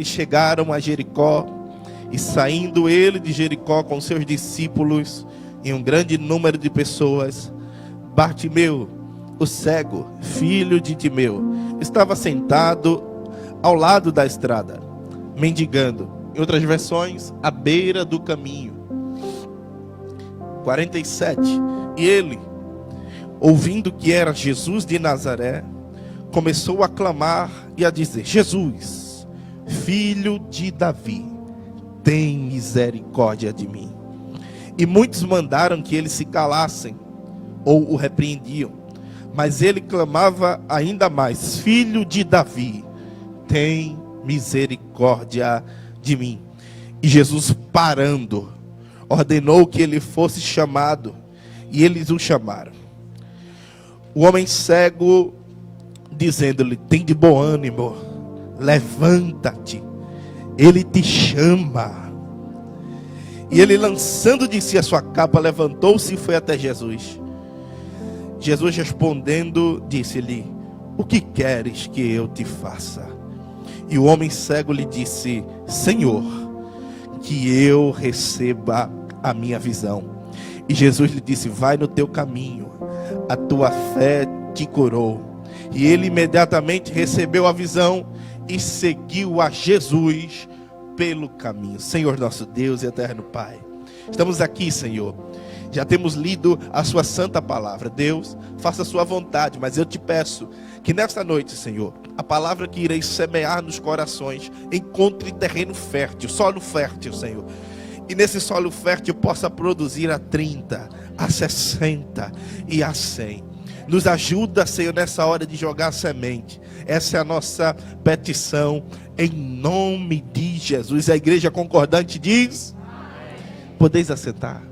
eles chegaram a Jericó, e saindo ele de Jericó com seus discípulos e um grande número de pessoas, Bartimeu, o cego, filho de Timeu, estava sentado ao lado da estrada, mendigando. Em outras versões, à beira do caminho. 47. E ele, ouvindo que era Jesus de Nazaré, começou a clamar e a dizer: Jesus, filho de Davi, tem misericórdia de mim. E muitos mandaram que ele se calassem ou o repreendiam, mas ele clamava ainda mais: Filho de Davi, tem misericórdia de mim. E Jesus, parando, ordenou que ele fosse chamado, e eles o chamaram. O homem cego, dizendo-lhe: tem de bom ânimo, levanta-te, ele te chama. E ele, lançando de si a sua capa, levantou-se e foi até Jesus. Jesus, respondendo, disse-lhe: o que queres que eu te faça? E o homem cego lhe disse: Senhor, que eu receba a minha visão. E Jesus lhe disse: vai no teu caminho, a tua fé te curou. E ele imediatamente recebeu a visão e seguiu a Jesus pelo caminho. Senhor nosso Deus e eterno Pai, estamos aqui, Senhor, já temos lido a sua santa palavra. Deus, faça a sua vontade, mas eu te peço que nesta noite, Senhor, a palavra que irei semear nos corações encontre terreno fértil, solo fértil, Senhor. E nesse solo fértil possa produzir a 30, a 60 e a 100. Nos ajuda, Senhor, nessa hora de jogar a semente. Essa é a nossa petição, em nome de Jesus. A igreja concordante diz: amém. Podeis assentar.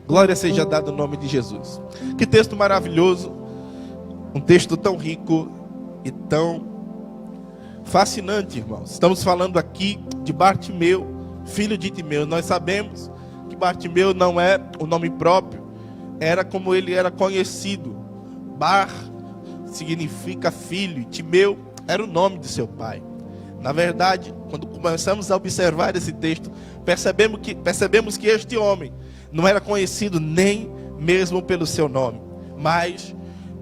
Glória seja dada no nome de Jesus. Que texto maravilhoso. Um texto tão rico e tão fascinante, irmãos. Estamos falando aqui de Bartimeu, filho de Timeu. Nós sabemos que Bartimeu não é o nome próprio, era como ele era conhecido. Bar significa filho, e Timeu era o nome de seu pai. Na verdade, quando começamos a observar esse texto, percebemos que este homem não era conhecido nem mesmo pelo seu nome, mas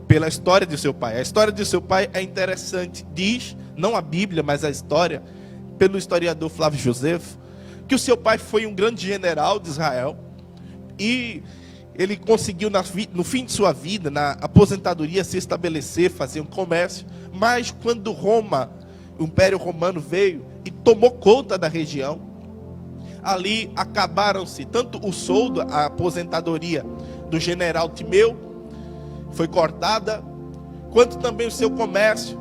pela história de seu pai. A história de seu pai é interessante. Diz, não a Bíblia, mas a história, pelo historiador Flávio Josefo, que o seu pai foi um grande general de Israel, e ele conseguiu no fim de sua vida, na aposentadoria, se estabelecer, fazer um comércio. Mas quando Roma, o Império Romano veio e tomou conta da região, ali acabaram-se tanto o soldo, a aposentadoria do general Timeu foi cortada, quanto também o seu comércio.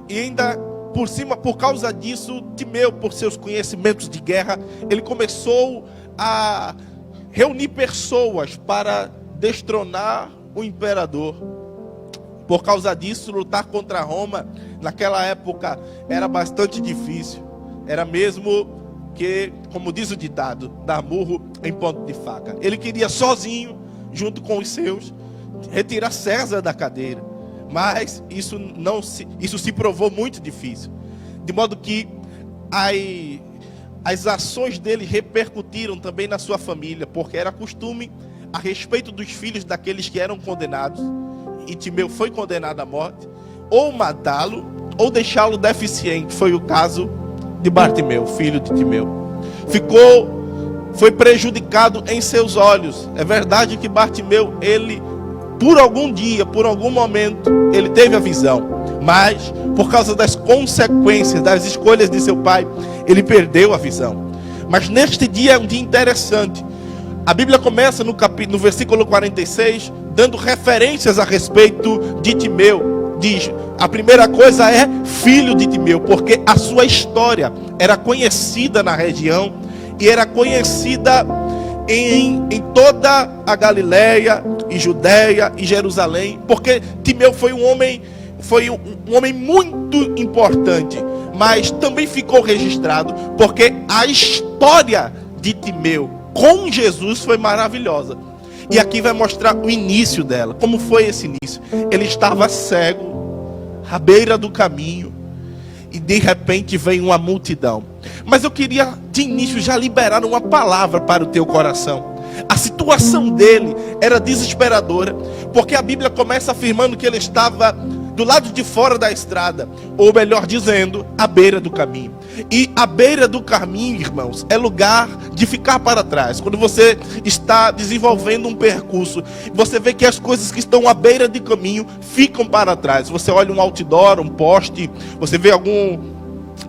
E ainda por cima, por causa disso, Timeu, por seus conhecimentos de guerra, ele começou a reunir pessoas para destronar o imperador. Por causa disso, lutar contra Roma naquela época era bastante difícil. Era mesmo que, como diz o ditado, dar murro em ponto de faca. Ele queria sozinho, junto com os seus, retirar César da cadeira. Mas isso se provou muito difícil. De modo que as ações dele repercutiram também na sua família, porque era costume a respeito dos filhos daqueles que eram condenados, e Timeu foi condenado à morte, ou matá-lo, ou deixá-lo deficiente. Foi o caso de Bartimeu, filho de Timeu. Foi prejudicado em seus olhos. É verdade que Bartimeu, ele, por algum dia, por algum momento, ele teve a visão, mas por causa das consequências das escolhas de seu pai, ele perdeu a visão. Mas neste dia é um dia interessante. A Bíblia começa no versículo 46, dando referências a respeito de Timeu. Diz, a primeira coisa é filho de Timeu, porque a sua história era conhecida na região, e era conhecida em toda a Galileia, e Judéia, e Jerusalém, porque Timeu foi um homem muito importante. Mas também ficou registrado porque a história de Timeu com Jesus foi maravilhosa. E aqui vai mostrar o início dela. Como foi esse início? Ele estava cego, à beira do caminho, e de repente vem uma multidão. Mas eu queria de início já liberar uma palavra para o teu coração. A situação dele era desesperadora, porque a Bíblia começa afirmando que ele estava do lado de fora da estrada, ou melhor dizendo, à beira do caminho. E a beira do caminho, irmãos, é lugar de ficar para trás. Quando você está desenvolvendo um percurso, você vê que as coisas que estão à beira de caminho ficam para trás. Você olha um outdoor, um poste, você vê algum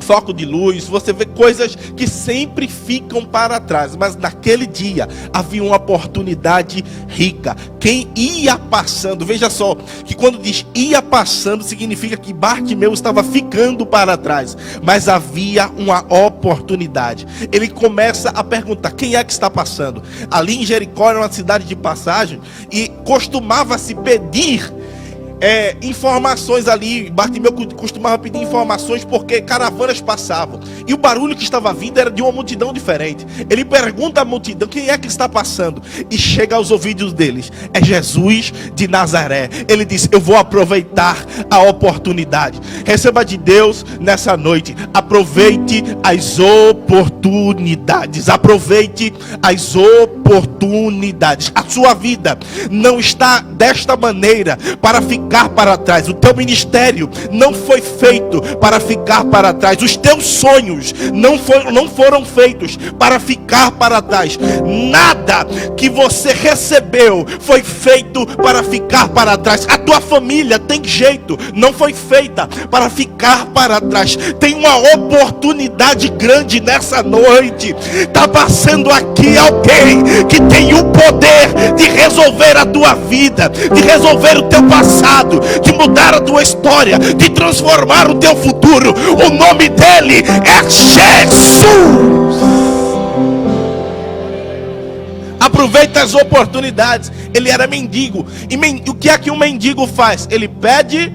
foco de luz, você vê coisas que sempre ficam para trás. Mas naquele dia havia uma oportunidade rica. Quem ia passando, veja só, que quando diz ia passando, significa que Bartimeu estava ficando para trás, mas havia uma oportunidade. Ele começa a perguntar: quem é que está passando? Ali em Jericó era uma cidade de passagem, e costumava-se pedir informações ali. Bartimeu costumava pedir informações porque caravanas passavam, e o barulho que estava vindo era de uma multidão diferente. Ele pergunta à multidão: quem é que está passando? E chega aos ouvidos deles: é Jesus de Nazaré. Ele diz: eu vou aproveitar a oportunidade. Receba de Deus nessa noite: aproveite as oportunidades. Aproveite as oportunidades. A sua vida não está desta maneira para ficar para trás. O teu ministério não foi feito para ficar para trás. Os teus sonhos não foram feitos para ficar para trás. Nada que você recebeu foi feito para ficar para trás. A tua família tem jeito, não foi feita para ficar para trás. Tem uma oportunidade grande nessa noite. Está passando aqui alguém que tem o poder de resolver a tua vida, de resolver o teu passado, de mudar a tua história, de transformar o teu futuro. O nome dele é Jesus. Aproveita as oportunidades. Ele era mendigo. E o que é que um mendigo faz? Ele pede,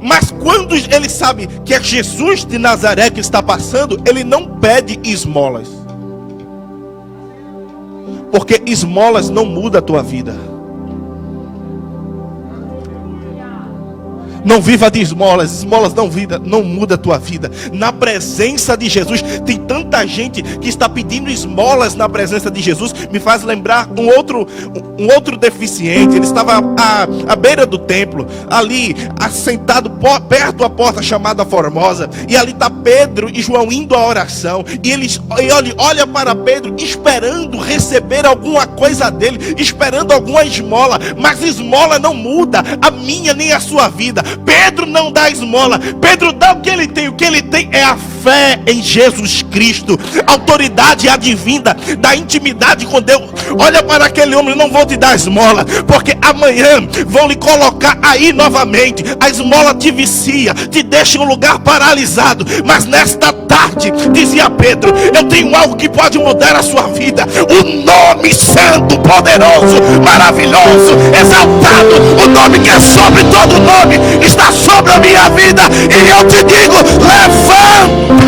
mas quando ele sabe que é Jesus de Nazaré que está passando, ele não pede esmolas, porque esmolas não muda a tua vida. Não viva de esmolas. Esmolas não muda a tua vida. Na presença de Jesus, tem tanta gente que está pedindo esmolas na presença de Jesus. Me faz lembrar um outro deficiente. Ele estava à beira do templo, ali assentado perto da porta chamada Formosa, e ali está Pedro e João indo à oração, e ele olha para Pedro esperando receber alguma coisa dele, esperando alguma esmola. Mas esmola não muda a minha nem a sua vida. Pedro não dá esmola. Pedro dá o que ele tem. O que ele tem é a fé em Jesus Cristo, autoridade advinda da intimidade com Deus. Olha para aquele homem: não vou te dar esmola, porque amanhã vão lhe colocar aí novamente. A esmola te vicia, te deixa em um lugar paralisado. Mas nesta tarde, dizia Pedro, eu tenho algo que pode mudar a sua vida. O nome santo, poderoso, maravilhoso, exaltado, o nome que é sobre todo nome, está sobre a minha vida. E eu te digo: levanta.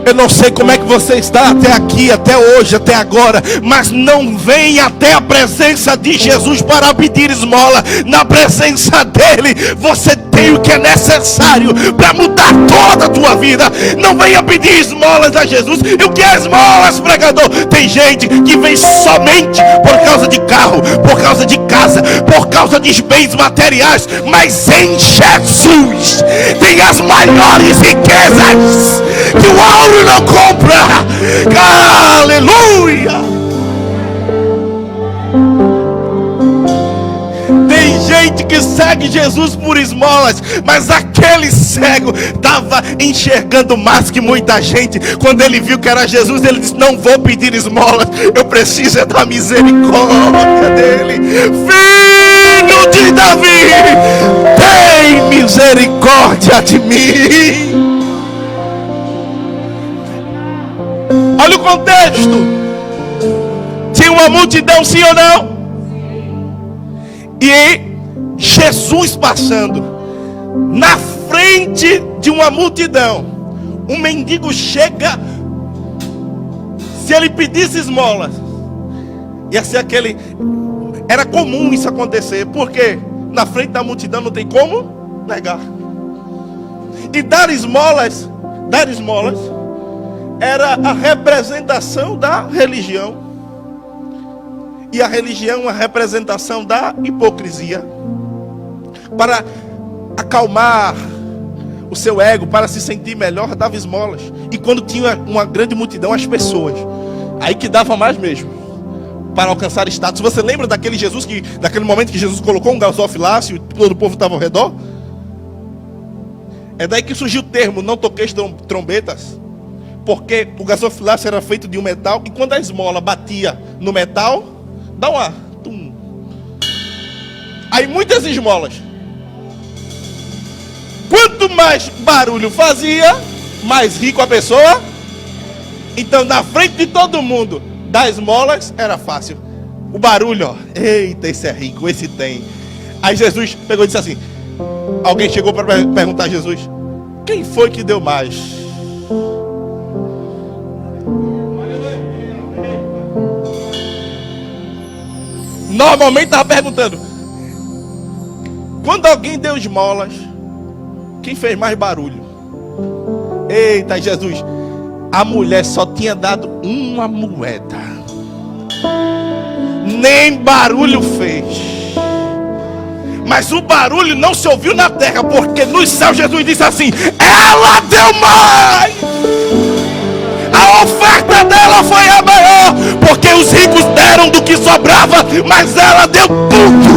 Eu não sei como é que você está até aqui, até hoje, até agora, mas não venha até a presença de Jesus para pedir esmola. Na presença dele você tem o que é necessário para mudar toda a tua vida. Não venha pedir esmolas a Jesus. E o que é esmolas, pregador? Tem gente que vem somente por causa de carro, por causa de casa, por causa de bens materiais, mas em Jesus tem as maiores riquezas que o ouro não compra. Aleluia. Tem gente que segue Jesus por esmolas, mas aquele cego estava enxergando mais que muita gente. Quando ele viu que era Jesus, ele disse: não vou pedir esmolas, eu preciso da misericórdia dele. Filho de Davi, tem misericórdia de mim. Olha o contexto. Tinha uma multidão, sim ou não? E Jesus passando na frente de uma multidão. Um mendigo chega. Se ele pedisse esmolas, ia ser aquele. Era comum isso acontecer. Por quê? na frente da multidão, não tem como negar. E dar esmolas era a representação da religião. E a religião a representação da hipocrisia. Para acalmar o seu ego, para se sentir melhor, dava esmolas. E quando tinha uma grande multidão, as pessoas, aí que dava mais mesmo, para alcançar status. Você lembra daquele momento que Jesus colocou um gasofilácio e todo o povo estava ao redor? É daí que surgiu o termo, não toqueis trombetas. Porque o gasofilácio era feito de um metal, e quando a esmola batia no metal, dá uma tum. Aí muitas esmolas. Quanto mais barulho fazia, mais rico a pessoa. Então, na frente de todo mundo, dar esmolas era fácil. O barulho, ó, eita, esse é rico, esse tem. Aí Jesus pegou e disse assim: alguém chegou para perguntar a Jesus: quem foi que deu mais? Normalmente estava perguntando: quando alguém deu esmolas, quem fez mais barulho? Eita, Jesus, a mulher só tinha dado uma moeda, nem barulho fez. Mas o barulho não se ouviu na terra, porque no céu Jesus disse assim: ela deu mais. A oferta dela foi a maior, porque os ricos deram do que sobrava, mas ela deu tudo.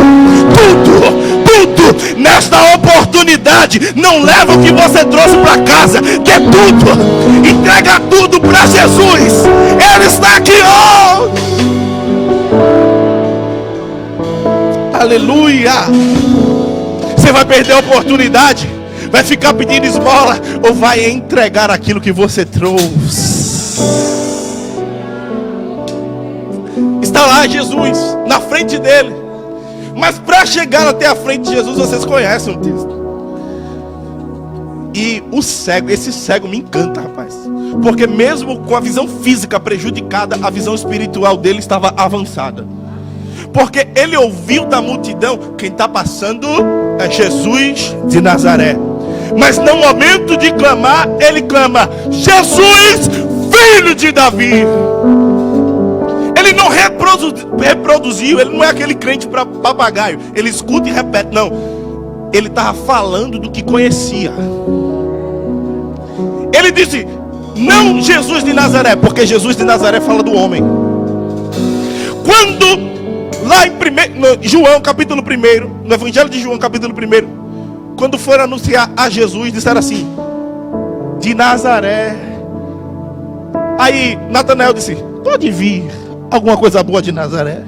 Nesta oportunidade, não leva o que você trouxe para casa, dê tudo, entrega tudo para Jesus. Ele está aqui hoje. Aleluia. Você vai perder a oportunidade, vai ficar pedindo esmola, ou vai entregar aquilo que você trouxe? Está lá Jesus, na frente dele. Mas para chegar até a frente de Jesus, vocês conhecem o texto. E o cego, esse cego me encanta, rapaz. Porque mesmo com a visão física prejudicada, a visão espiritual dele estava avançada. Porque ele ouviu da multidão: quem está passando é Jesus de Nazaré. Mas no momento de clamar, ele clama: Jesus, filho de Davi. Ele não reproduziu, ele não é aquele crente para papagaio. Ele escuta e repete, não. Ele estava falando do que conhecia. Ele disse: não Jesus de Nazaré, porque Jesus de Nazaré fala do homem. Quando lá em João capítulo 1, no Evangelho de João capítulo 1, quando foram anunciar a Jesus, disseram assim: de Nazaré. Aí Natanael disse: pode vir alguma coisa boa de Nazaré?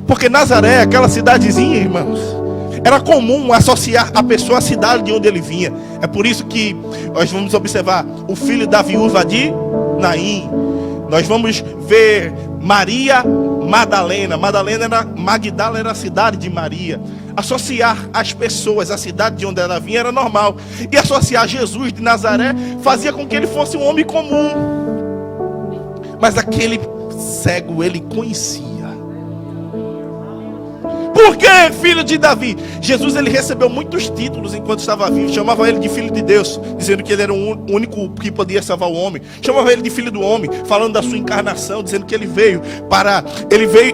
Porque Nazaré, aquela cidadezinha, irmãos, era comum associar a pessoa à cidade de onde ele vinha. É por isso que nós vamos observar o filho da viúva de Naim. Nós vamos ver Maria Madalena. Magdala era a cidade de Maria. Associar as pessoas à cidade de onde ela vinha era normal. E associar Jesus de Nazaré fazia com que ele fosse um homem comum. Mas aquele cego ele conhecia. Por que filho de Davi? Jesus ele recebeu muitos títulos enquanto estava vivo. Chamava ele de filho de Deus, dizendo que ele era o único que podia salvar o homem. Chamava ele de filho do homem, falando da sua encarnação, dizendo que ele veio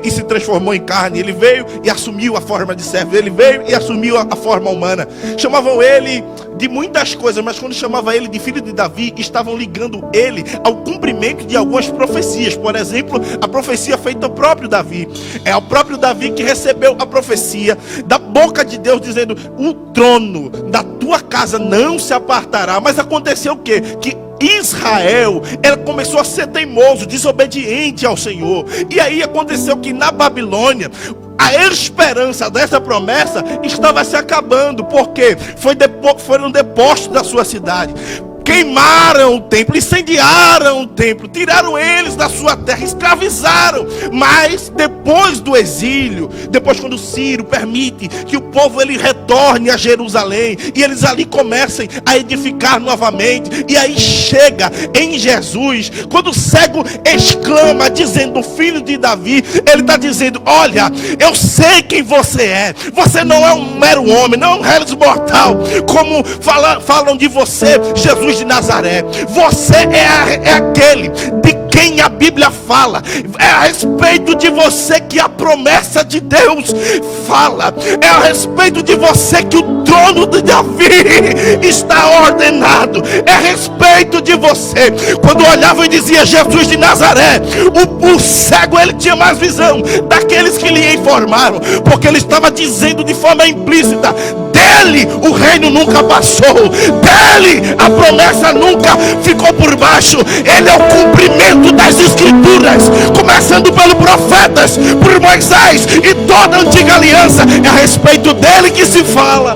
e se transformou em carne. Ele veio e assumiu a forma de servo. Ele veio e assumiu a forma humana. Chamavam ele de muitas coisas, mas quando chamava ele de filho de Davi, estavam ligando ele ao cumprimento de algumas profecias. Por exemplo, a profecia feita ao próprio Davi. É o próprio Davi que recebeu a profecia da boca de Deus, dizendo: o trono da tua casa não se apartará. Mas aconteceu o quê? Que Israel, ela começou a ser teimoso, desobediente ao Senhor. E aí aconteceu que na Babilônia, a esperança dessa promessa estava se acabando, porque foram depostos da sua cidade. queimaram o templo, incendiaram o templo, tiraram eles da sua terra, escravizaram. Mas depois do exílio, depois quando Ciro permite que o povo ele retorne a Jerusalém, e eles ali comecem a edificar novamente, e aí chega em Jesus, quando o cego exclama dizendo: filho de Davi, ele está dizendo: olha, eu sei quem você é, você não é um mero homem, não é um réis mortal, como falam de você, Jesus de Nazaré. Você é aquele de quem a Bíblia fala, é a respeito de você que a promessa de Deus fala, é a respeito de você que o trono de Davi está ordenado, é a respeito de você. Quando olhava e dizia Jesus de Nazaré, o cego ele tinha mais visão daqueles que lhe informaram, porque ele estava dizendo de forma implícita: dele o reino nunca passou, dele a promessa nunca ficou por baixo, ele é o cumprimento das escrituras, começando pelos profetas, por Moisés e toda a antiga aliança. É a respeito dele que se fala.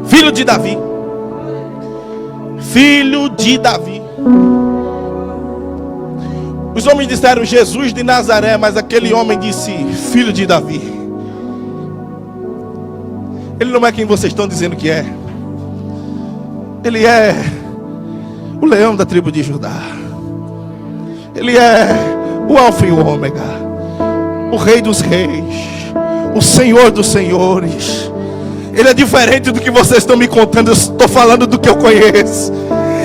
Filho de Davi, filho de Davi. Os homens disseram Jesus de Nazaré, mas aquele homem disse filho de Davi. Ele não é quem vocês estão dizendo que é. Ele é o leão da tribo de Judá. Ele é o alfa e o ômega, o rei dos reis, o senhor dos senhores. Ele é diferente do que vocês estão me contando. Eu estou falando do que eu conheço.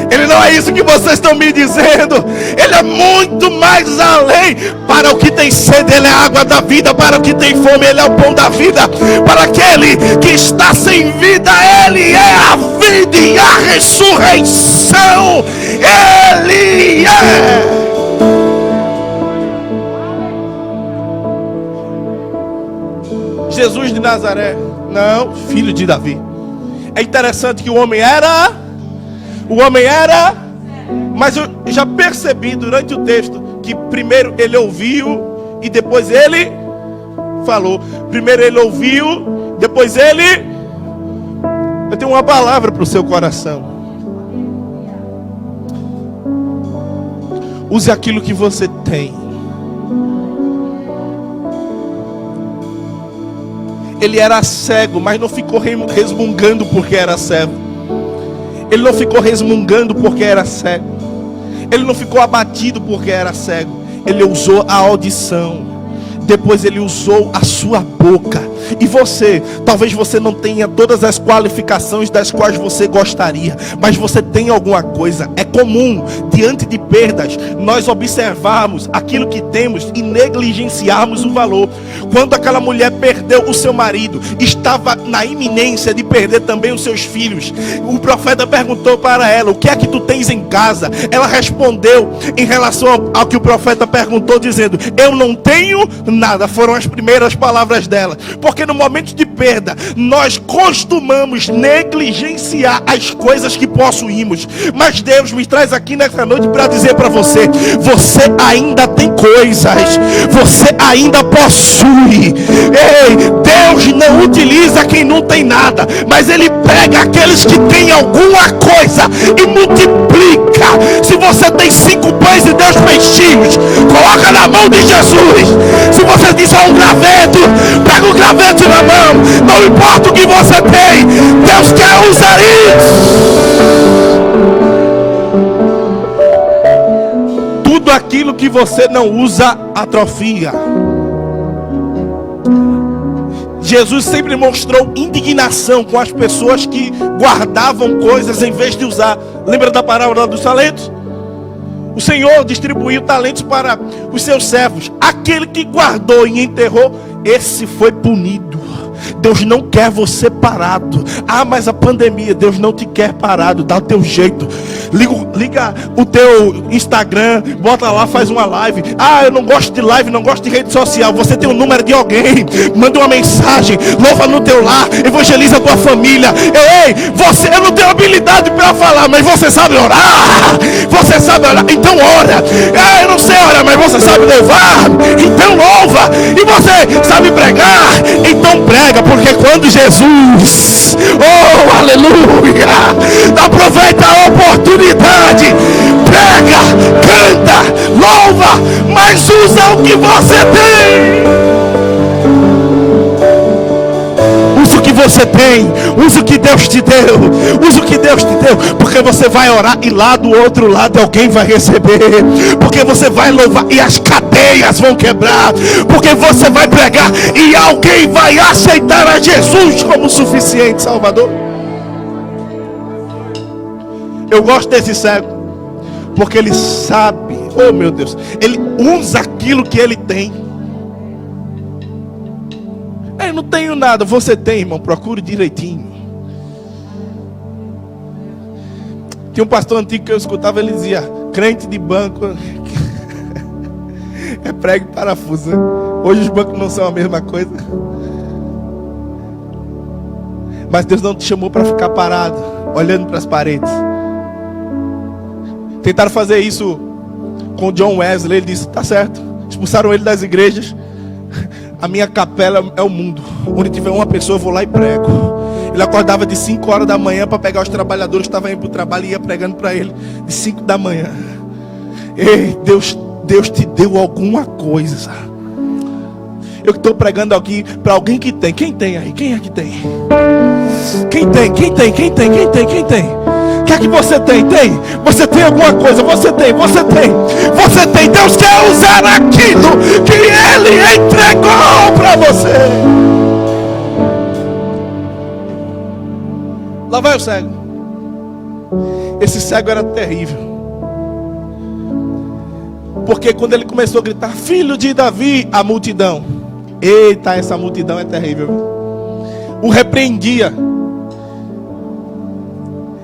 Ele não é isso que vocês estão me dizendo. Ele é muito mais além. Para o que tem sede, ele é a água da vida. Para o que tem fome, ele é o pão da vida. Para aquele que está sem vida, ele é a vida e a ressurreição. Ele é. Jesus de Nazaré, não, filho de Davi. É interessante que o homem era, mas eu já percebi durante o texto que primeiro ele ouviu e depois ele falou. Primeiro ele ouviu, depois ele... Eu tenho uma palavra para o seu coração. Use aquilo que você tem. Ele era cego, mas não ficou resmungando porque era cego. Ele não ficou resmungando porque era cego. Ele não ficou abatido porque era cego. Ele usou a audição. Depois ele usou a sua boca. E você, talvez você não tenha todas as qualificações das quais você gostaria, mas você tem alguma coisa. É comum, diante de perdas, nós observarmos aquilo que temos e negligenciarmos o valor. Quando aquela mulher perdeu o seu marido, estava na iminência de perder também os seus filhos. O profeta perguntou para ela: o que é que tu tens em casa? Ela respondeu em relação ao que o profeta perguntou, dizendo: eu não tenho nada. Foram as primeiras palavras dela. Porque no momento de perda, nós costumamos negligenciar as coisas que possuímos. Mas Deus me traz aqui nessa noite para dizer para você: você ainda tem coisas, você ainda possui. Ei, Deus não utiliza quem não tem nada, mas Ele pega aqueles que têm alguma coisa e multiplica. Se você tem 5 pães e 10 peixinhos, coloca na mão de Jesus. Se você diz um graveto, pega o graveto na mão. Não importa o que você tem, Deus quer usar isso. Tudo aquilo que você não usa, atrofia. Jesus sempre mostrou indignação com as pessoas que guardavam coisas em vez de usar. Lembra da parábola dos talentos? O Senhor distribuiu talentos para os seus servos. Aquele que guardou e enterrou, esse foi punido. Deus não quer você parado. Ah, mas a pandemia, Deus não te quer parado. Dá o teu jeito. Liga o teu Instagram, bota lá, faz uma live. Ah, eu não gosto de live, não gosto de rede social. Você tem o número de alguém, manda uma mensagem, louva no teu lar, evangeliza a tua família. Ei, eu não tenho habilidade para falar, mas você sabe orar. Você sabe orar, então ora. Ah, eu não sei orar, mas você sabe louvar, então louva. E você sabe pregar, então prega. prega, porque quando Jesus, oh aleluia, aproveita a oportunidade, prega, canta, louva, mas usa o que você tem. Usa o que você tem, usa o que Deus te deu, usa o que Deus te deu, porque você vai orar e lá do outro lado alguém vai receber, porque você vai louvar e as cadeias vão quebrar, porque você vai pregar e alguém vai aceitar a Jesus como suficiente Salvador. Eu gosto desse cego, porque ele sabe, oh meu Deus, ele usa aquilo que ele tem. Eu não tenho nada, você tem, irmão, procure direitinho. Tinha um pastor antigo que eu escutava, ele dizia: crente de banco é prego e parafuso. Hoje os bancos não são a mesma coisa. Mas Deus não te chamou para ficar parado, olhando para as paredes. Tentaram fazer isso com John Wesley, ele disse: tá certo, expulsaram ele das igrejas. A minha capela é o mundo. Onde tiver uma pessoa eu vou lá e prego. Ele acordava de 5 horas da manhã para pegar os trabalhadores que estavam indo para o trabalho e ia pregando para ele de 5 da manhã. Ei, Deus te deu alguma coisa. Eu estou pregando aqui para alguém que tem. Quem tem aí? Quem é que tem? Quem tem? Quem tem? Quem tem? Quem tem? Quem tem? O que é que você tem? Tem? Você tem alguma coisa? Você tem? Você tem? Você tem? Deus quer usar aquilo que Ele entregou para você. Lá vai o cego. Esse cego era terrível, porque quando ele começou a gritar: filho de Davi, a multidão, eita, essa multidão é terrível, o repreendia.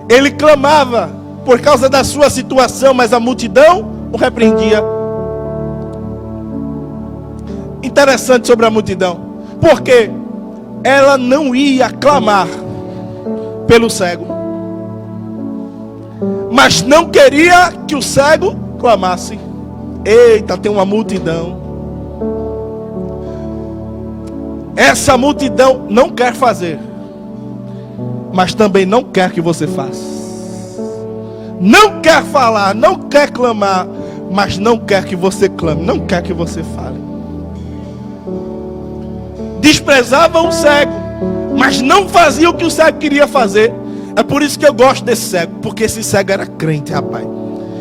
Ele clamava por causa da sua situação, mas a multidão o repreendia. Interessante sobre a multidão, porque ela não ia clamar pelo cego, mas não queria que o cego clamasse. Eita, tem uma multidão. Essa multidão não quer fazer, mas também não quer que você faça. Não quer falar, não quer clamar, mas não quer que você clame, não quer que você fale. Desprezava o cego, mas não fazia o que o cego queria fazer. É por isso que eu gosto desse cego, porque esse cego era crente, rapaz.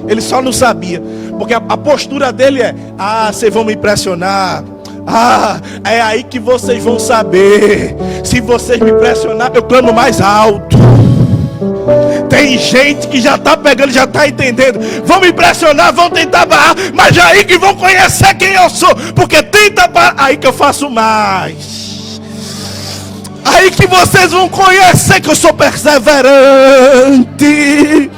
Ele só não sabia, porque a postura dele é: ah, vocês vão me impressionar. Ah, é aí que vocês vão saber. Se vocês me pressionar, eu clamo mais alto. Tem gente que já está pegando, já está entendendo. Vão me impressionar, vão tentar barrar, mas é aí que vão conhecer quem eu sou. Porque tenta barrar, aí que eu faço mais. Aí que vocês vão conhecer que eu sou perseverante.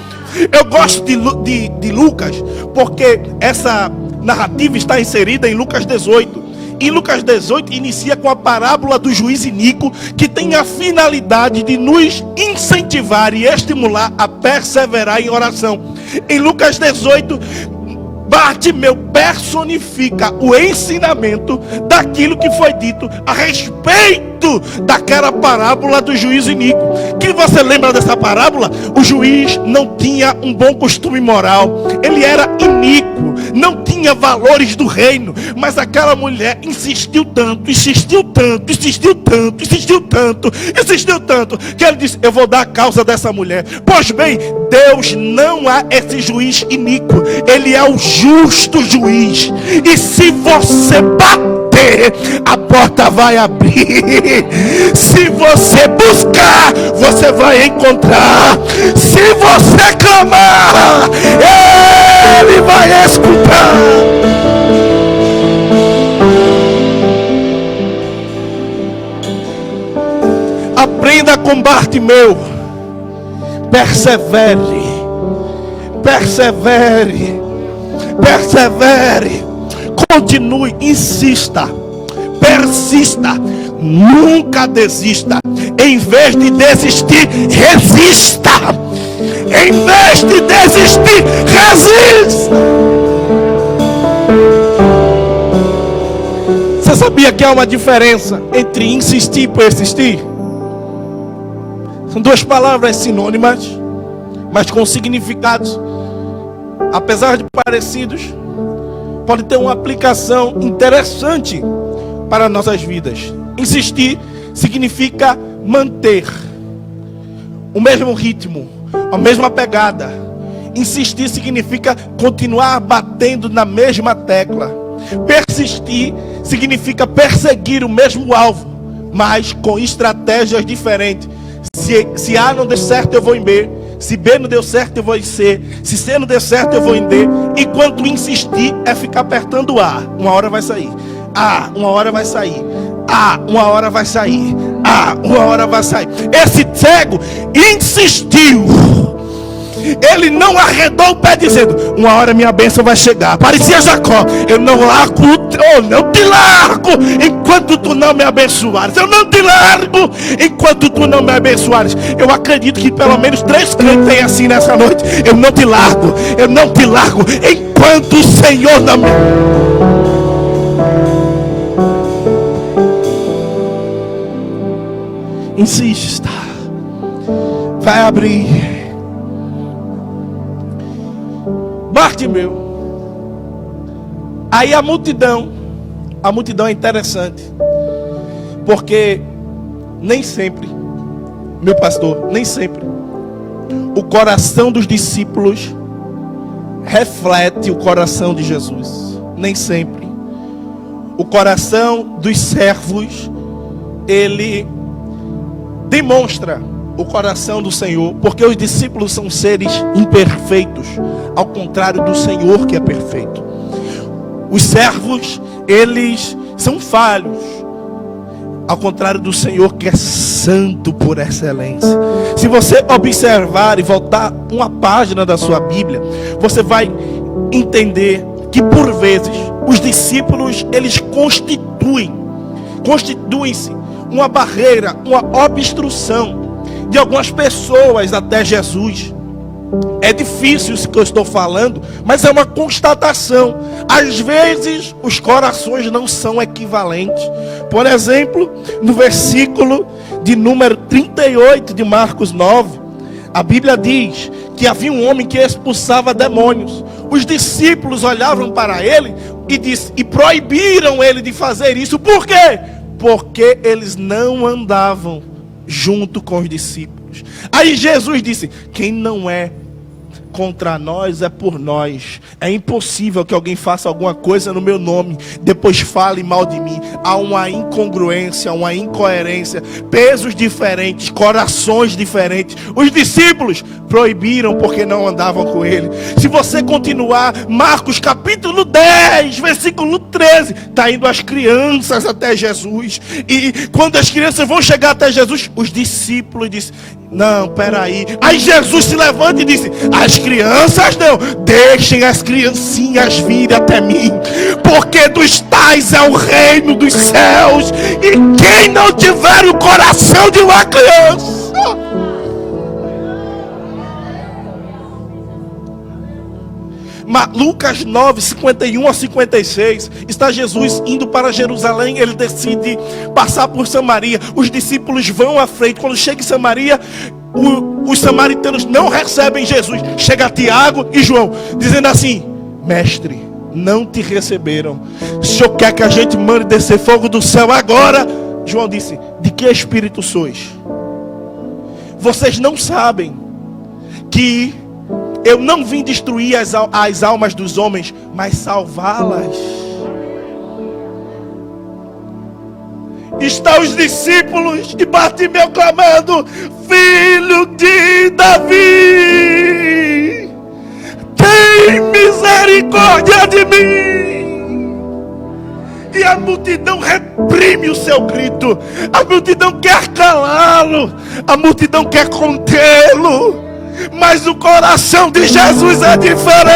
Eu gosto de Lucas, porque essa narrativa está inserida em Lucas 18. E Lucas 18 inicia com a parábola do juiz iníquo, que tem a finalidade de nos incentivar e estimular a perseverar em oração. Em Lucas 18, Bartimeu personifica o ensinamento daquilo que foi dito a respeito daquela parábola do juiz iníquo. Que você lembra dessa parábola? O juiz não tinha um bom costume moral, ele era iníquo, não tinha valores do reino, mas aquela mulher insistiu tanto, que ele disse: eu vou dar a causa dessa mulher. Pois bem, Deus não é esse juiz iníquo, Ele é o justo juiz. E se você bater, a porta vai abrir. Se você buscar, você vai encontrar. Se você clamar, Ele vai escutar. Aprenda com Bartimeu. Persevere, persevere, persevere, continue, insista, persista, nunca desista. Em vez de desistir, resista. Em vez de desistir, resista. Você sabia que que há uma diferença entre insistir e persistir? São duas palavras sinônimas, mas com significados, apesar de parecidos, pode ter uma aplicação interessante para nossas vidas. Insistir significa manter o mesmo ritmo, a mesma pegada. Insistir significa continuar batendo na mesma tecla. Persistir significa perseguir o mesmo alvo, mas com estratégias diferentes. Se A não deu certo, eu vou em B. Se B não deu certo, eu vou em C. Se C não deu certo, eu vou em D. Enquanto insistir é ficar apertando A. Uma hora vai sair. A, uma hora vai sair. A, uma hora vai sair. A, uma hora vai sair. Esse cego insistiu. Ele não arredou o pé dizendo: uma hora minha bênção vai chegar. Parecia Jacó: eu não largo, eu não te largo enquanto tu não me abençoares. Eu não te largo enquanto tu não me abençoares. Eu acredito que pelo menos 3 crentes tem assim nessa noite. Eu não te largo, eu não te largo enquanto o Senhor não me... Insista. Vai abrir. Bartimeu. Aí a multidão é interessante, porque nem sempre, meu pastor, nem sempre o coração dos discípulos reflete o coração de Jesus. Nem sempre o coração dos servos, ele demonstra o coração do Senhor, porque os discípulos são seres imperfeitos, ao contrário do Senhor, que é perfeito. Os servos, eles são falhos, ao contrário do Senhor, que é santo por excelência. Se você observar e voltar uma página da sua Bíblia, você vai entender que por vezes os discípulos, eles constituem-se uma barreira, uma obstrução de algumas pessoas até Jesus. É difícil isso que eu estou falando, mas é uma constatação. Às vezes os corações não são equivalentes. Por exemplo, no versículo de número 38 de Marcos 9, a Bíblia diz que havia um homem que expulsava demônios. Os discípulos olhavam para ele e proibiram ele de fazer isso. Por quê? Porque eles não andavam junto com os discípulos. Aí Jesus disse: quem não é contra nós é por nós. É impossível que alguém faça alguma coisa no meu nome, depois fale mal de mim. Há uma incongruência, uma incoerência, pesos diferentes, corações diferentes. Os discípulos proibiram porque não andavam com ele. Se você continuar, Marcos capítulo 10, versículo 13, está indo as crianças até Jesus. E quando as crianças vão chegar até Jesus, os discípulos dizem: não, peraí. Aí Jesus se levanta e disse: as crianças não, deixem as criancinhas virem até mim, porque dos tais é o reino dos céus. E quem não tiver o coração de uma criança... Lucas 9, 51 a 56, está Jesus indo para Jerusalém. Ele decide passar por Samaria. Os discípulos vão à frente. Quando chega em Samaria, os samaritanos não recebem Jesus. Chega Tiago e João, dizendo assim: mestre, não te receberam. O Senhor quer que a gente mande descer fogo do céu agora? João disse: de que espírito sois? Vocês não sabem que eu não vim destruir as almas dos homens, mas salvá-las. Estão os discípulos e Bartimeu clamando: filho de Davi, tem misericórdia de mim. E a multidão reprime o seu grito. A multidão quer calá-lo, a multidão quer contê-lo. Mas o coração de Jesus é diferente.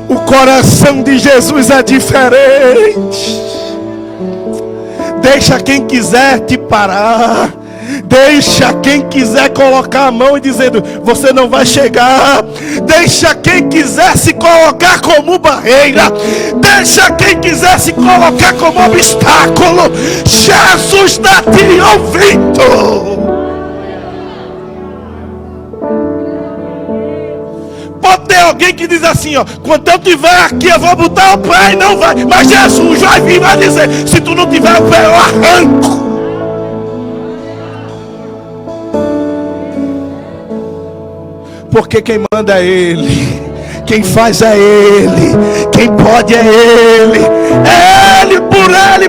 O coração de Jesus é diferente. Deixa quem quiser te parar, Deixa quem quiser colocar a mão e dizendo: você não vai chegar. Deixa quem quiser se colocar como barreira. Deixa quem quiser se colocar como obstáculo. Jesus está te ouvindo. Pode ter alguém que diz assim, ó: quando eu tiver aqui eu vou botar o pé, e não vai. Mas Jesus vai vir e vai dizer: se tu não tiver o pé, eu arranco. Porque quem manda é Ele, quem faz é Ele, quem pode é Ele. Ele,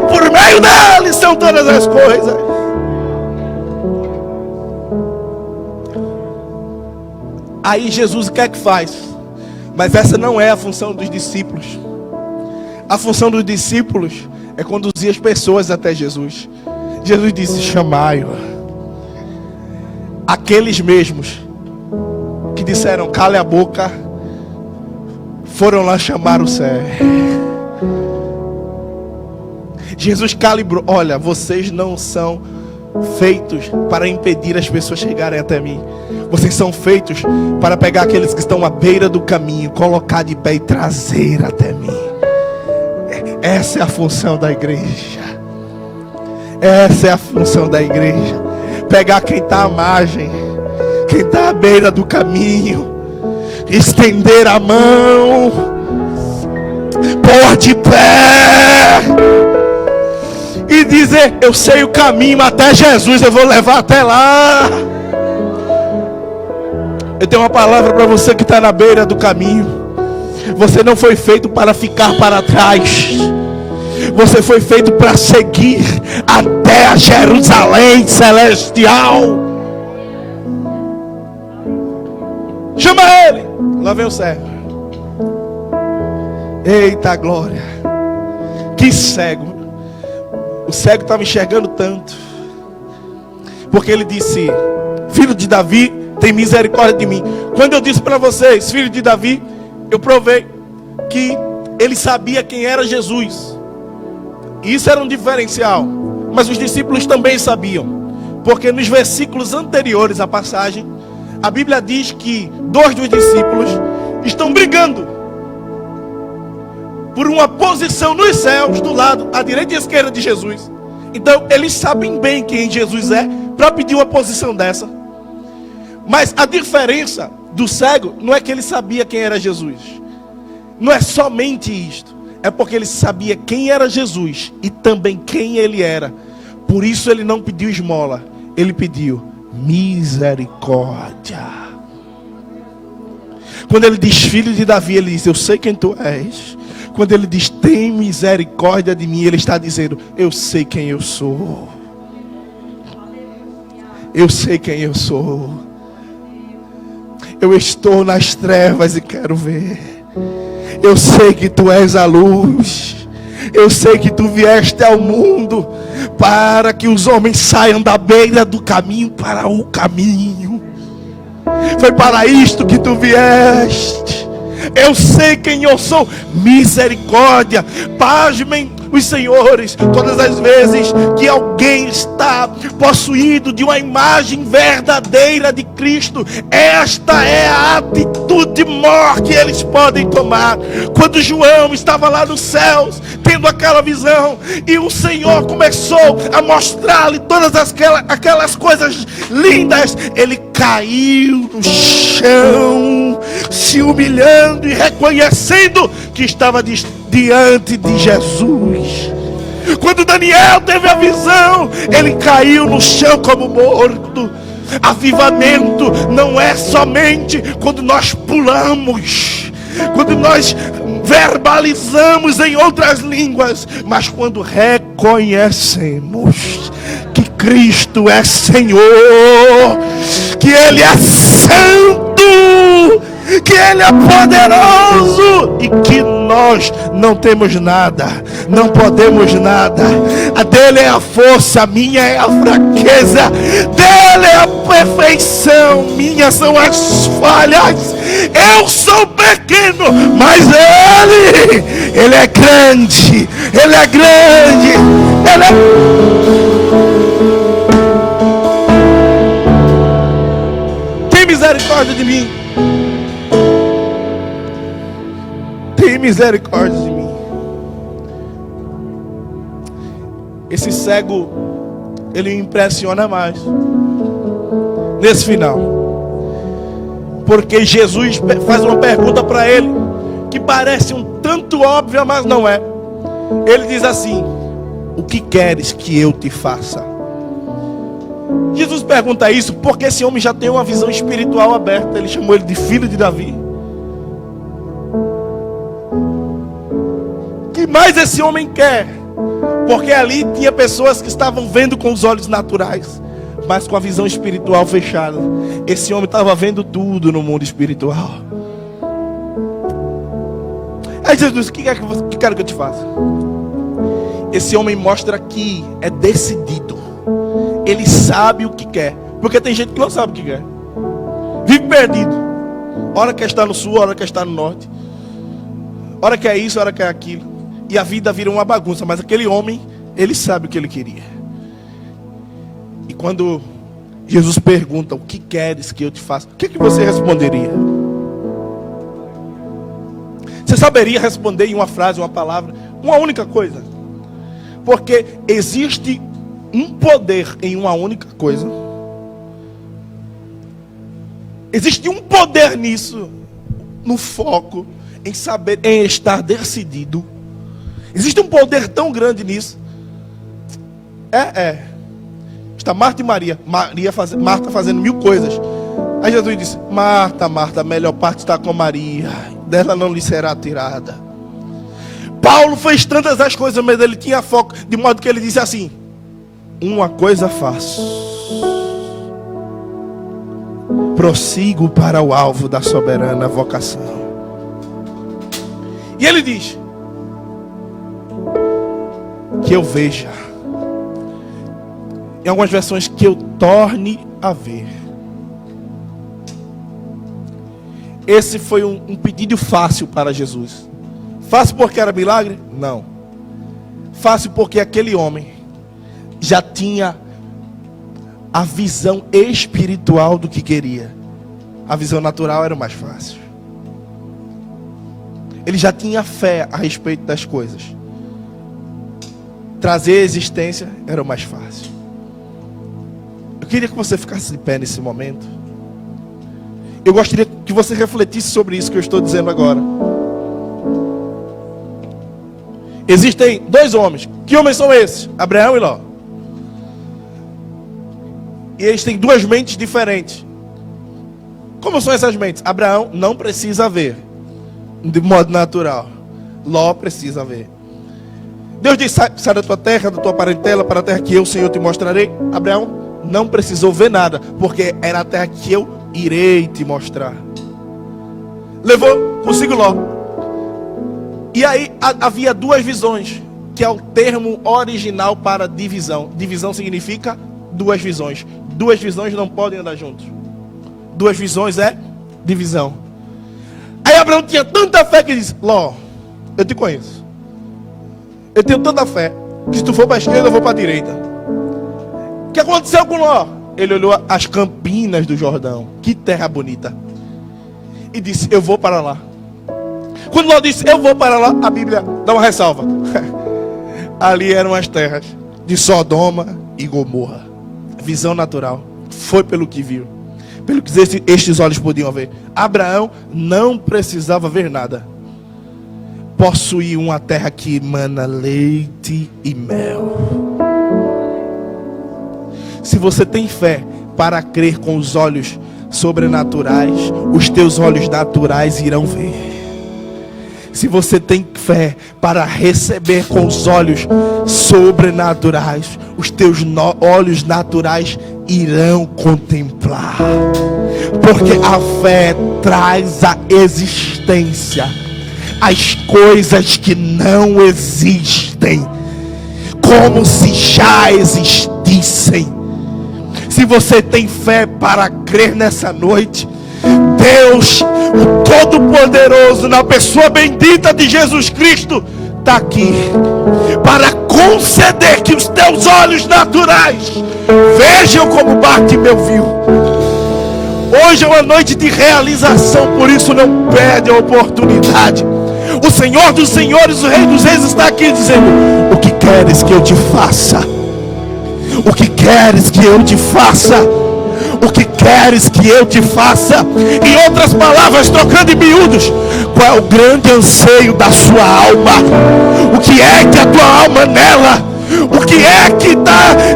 por meio dele são todas as coisas. Aí Jesus o que é que faz? Mas essa não é a função dos discípulos. A função dos discípulos é conduzir as pessoas até Jesus. Jesus disse: chamai-o. Aqueles mesmos que disseram: cale a boca, foram lá chamar o cego. Jesus calibrou: olha, vocês não são feitos para impedir as pessoas chegarem até mim. Vocês são feitos para pegar aqueles que estão à beira do caminho, colocar de pé e trazer até mim. Essa é a função da igreja. Essa é a função da igreja. Pegar quem está à margem, quem está à beira do caminho, estender a mão, pôr de pé e dizer: eu sei o caminho até Jesus, eu vou levar até lá. Eu tenho uma palavra para você que está na beira do caminho. Você não foi feito para ficar para trás. Você foi feito para seguir até a Jerusalém celestial. Chama ele. Lá vem o cego. Eita glória. Que cego. O cego estava enxergando tanto, porque ele disse: filho de Davi, tem misericórdia de mim. Quando eu disse para vocês, filho de Davi, eu provei que ele sabia quem era Jesus. Isso era um diferencial. Mas os discípulos também sabiam, porque nos versículos anteriores à passagem, a Bíblia diz que 2 dos discípulos estão brigando por uma posição nos céus, do lado à direita e à esquerda de Jesus. Então eles sabem bem quem Jesus é para pedir uma posição dessa. Mas a diferença do cego não é que ele sabia quem era Jesus. Não é somente isto. É porque ele sabia quem era Jesus e também quem ele era. Por isso ele não pediu esmola, ele pediu misericórdia. Quando ele diz filho de Davi, ele diz: eu sei quem tu és. Quando ele diz tem misericórdia de mim, ele está dizendo: eu sei quem eu sou. Eu sei quem eu sou. Eu estou nas trevas e quero ver. Eu sei que tu és a luz. Eu sei que tu vieste ao mundo para que os homens saiam da beira do caminho para o caminho. Foi para isto que tu vieste. Eu sei quem eu sou. Misericórdia. Pasmem os senhores, todas as vezes que alguém está possuído de uma imagem verdadeira de Cristo, esta é a atitude maior que eles podem tomar. Quando João estava lá nos céus, tendo aquela visão, e o Senhor começou a mostrar-lhe todas aquelas coisas lindas, ele caiu no chão, se humilhando e reconhecendo que estava diante de Jesus. Quando Daniel teve a visão, ele caiu no chão como morto. Avivamento não é somente quando nós pulamos, quando nós verbalizamos em outras línguas, mas quando reconhecemos que Cristo é Senhor, que Ele é santo, que Ele é poderoso e que nós não temos nada, não podemos nada. A dele é a força, a minha é a fraqueza, dele é a perfeição, minhas são as falhas. Eu sou pequeno, mas Ele é grande, Ele é grande, Ele é... misericórdia de mim. Tem misericórdia de mim. Esse cego, ele me impressiona mais nesse final, porque Jesus faz uma pergunta para ele que parece um tanto óbvia, mas não é. Ele diz assim: o que queres que eu te faça? Jesus pergunta isso porque esse homem já tem uma visão espiritual aberta. Ele chamou ele de filho de Davi. O que mais esse homem quer? Porque ali tinha pessoas que estavam vendo com os olhos naturais, mas com a visão espiritual fechada. Esse homem estava vendo tudo no mundo espiritual. Aí Jesus disse: o que quero que eu te faça? Esse homem mostra que é decidido. Ele sabe o que quer. Porque tem gente que não sabe o que quer. Vive perdido. Hora quer estar no sul, hora quer estar no norte. Hora quer isso, hora quer aquilo. E a vida vira uma bagunça. Mas aquele homem, ele sabe o que ele queria. E quando Jesus pergunta: o que queres que eu te faça? O que você responderia? Você saberia responder em uma frase, uma palavra, uma única coisa? Porque existe um poder em uma única coisa. Existe um poder nisso, no foco, em saber, em estar decidido. Existe um poder tão grande nisso. Está Marta e Maria. Marta fazendo 1000 coisas. Aí Jesus disse: Marta, Marta, a melhor parte está com Maria, dela não lhe será tirada. Paulo fez tantas as coisas, mas ele tinha foco, de modo que ele disse assim: uma coisa faço, prossigo para o alvo da soberana vocação. E ele diz: que eu veja, em algumas versões, que eu torne a ver. Esse foi um pedido fácil para Jesus. Fácil porque era milagre? Não. Fácil porque aquele homem já tinha a visão espiritual do que queria. A visão natural era o mais fácil. Ele já tinha fé a respeito das coisas. Trazer a existência era o mais fácil. Eu queria que você ficasse de pé nesse momento. Eu gostaria que você refletisse sobre isso que eu estou dizendo agora. Existem 2 homens. Que homens são esses? Abraão e Ló. E eles têm 2 mentes diferentes. Como são essas mentes? Abraão não precisa ver de modo natural. Ló precisa ver. Deus diz: sai da tua terra, da tua parentela, para a terra que eu, Senhor, te mostrarei. Abraão não precisou ver nada, porque era a terra que eu irei te mostrar. Levou consigo Ló. E aí havia 2 visões, que é o termo original para divisão. Divisão significa 2 visões. 2 visões não podem andar juntos. 2 visões é divisão. Aí Abraão tinha tanta fé que disse: Ló, eu te conheço. Eu tenho tanta fé que se tu for para a esquerda, eu vou para a direita. O que aconteceu com Ló? Ele olhou as campinas do Jordão. Que terra bonita. E disse: eu vou para lá. Quando Ló disse: eu vou para lá, a Bíblia dá uma ressalva. Ali eram as terras de Sodoma e Gomorra. Visão natural. Foi pelo que viu, pelo que estes olhos podiam ver. Abraão não precisava ver nada. Possuía uma terra que emana leite e mel. Se você tem fé para crer com os olhos sobrenaturais, os teus olhos naturais irão ver. Se você tem fé para receber com os olhos sobrenaturais, os teus olhos naturais irão contemplar. Porque a fé traz a existência as coisas que não existem, como se já existissem. Se você tem fé para crer nessa noite, Deus, o Todo-Poderoso, na pessoa bendita de Jesus Cristo, está aqui para conceder que os teus olhos naturais vejam como Bartimeu viu. Hoje é uma noite de realização, por isso não perde a oportunidade. O Senhor dos Senhores, o Rei dos Reis está aqui dizendo: o que queres que eu te faça? O que queres que eu te faça? O que queres que eu te faça? Em outras palavras, trocando em miúdos, qual é o grande anseio da sua alma? O que é que a tua alma nela? O que é que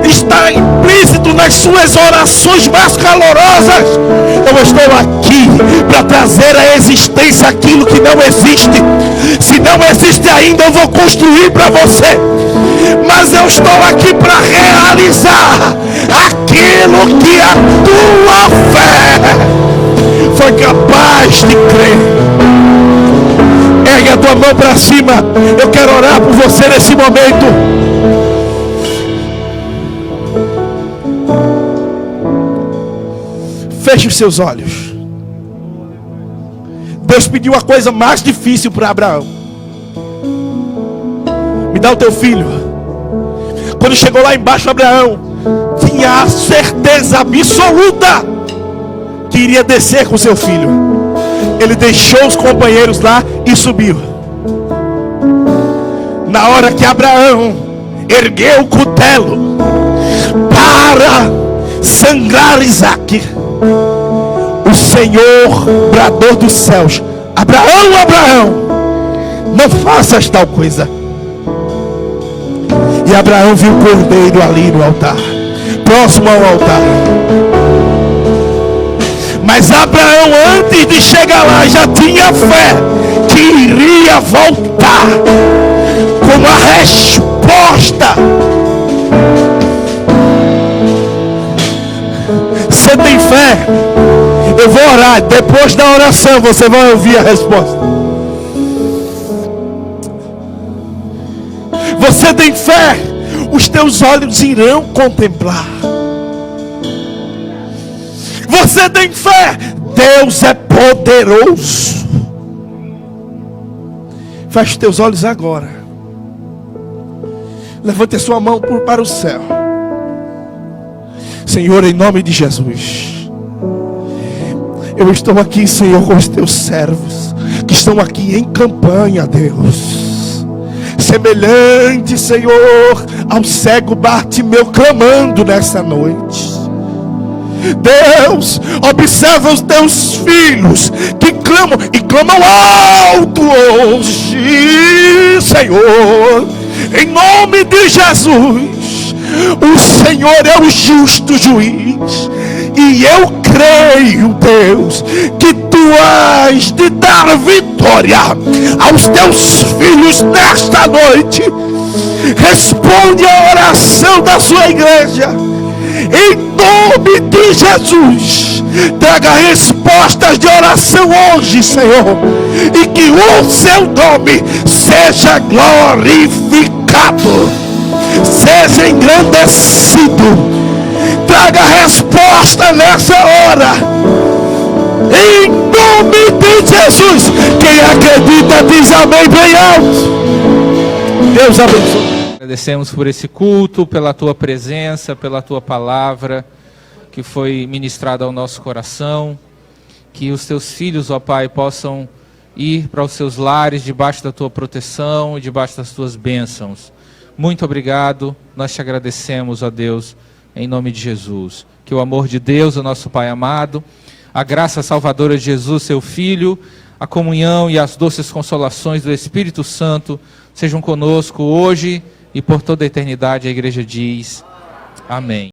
está implícito nas suas orações mais calorosas? Eu estou aqui para trazer à existência aquilo que não existe. Se não existe ainda, eu vou construir para você. Mas eu estou aqui para realizar aquilo que a tua fé foi capaz de crer. Ergue a tua mão para cima. Eu quero orar por você nesse momento. Feche os seus olhos. Deus pediu a coisa mais difícil para Abraão: me dá o teu filho. Quando chegou lá embaixo, Abraão tinha a certeza absoluta que iria descer com seu filho. Ele deixou os companheiros lá e subiu. Na hora que Abraão ergueu o cutelo para sangrar Isaque, o Senhor bradou dos céus: Abraão, Abraão, não faças tal coisa. E Abraão viu o cordeiro ali no altar, próximo ao altar. Mas Abraão, antes de chegar lá, já tinha fé que iria voltar com a resposta. Você tem fé? Eu vou orar. Depois da oração você vai ouvir a resposta. Você tem fé? Os teus olhos irão contemplar. Você tem fé? Deus é poderoso. Feche teus olhos agora. Levante a sua mão para o céu. Senhor, em nome de Jesus, eu estou aqui, Senhor, com os teus servos que estão aqui em campanha, Deus. Semelhante, Senhor, ao cego Bartimeu clamando nessa noite. Deus, observa os teus filhos que clamam e clamam alto hoje, Senhor, em nome de Jesus. O Senhor é o justo juiz, e eu creio, Deus, que tu has de dar vitória aos teus filhos nesta noite. Responde a oração da sua igreja, em nome de Jesus. Traga respostas de oração hoje, Senhor, e que o seu nome seja glorificado, seja engrandecido. Traga resposta nessa hora, em nome de Jesus. Quem acredita diz amém bem alto. Deus abençoe. Agradecemos por esse culto, pela tua presença, pela tua palavra que foi ministrada ao nosso coração. Que os teus filhos, ó Pai, possam ir para os seus lares debaixo da tua proteção e debaixo das tuas bênçãos. Muito obrigado, nós te agradecemos, ó Deus, em nome de Jesus. Que o amor de Deus, o nosso Pai amado, a graça salvadora de Jesus, seu Filho, a comunhão e as doces consolações do Espírito Santo sejam conosco hoje e por toda a eternidade. A igreja diz amém.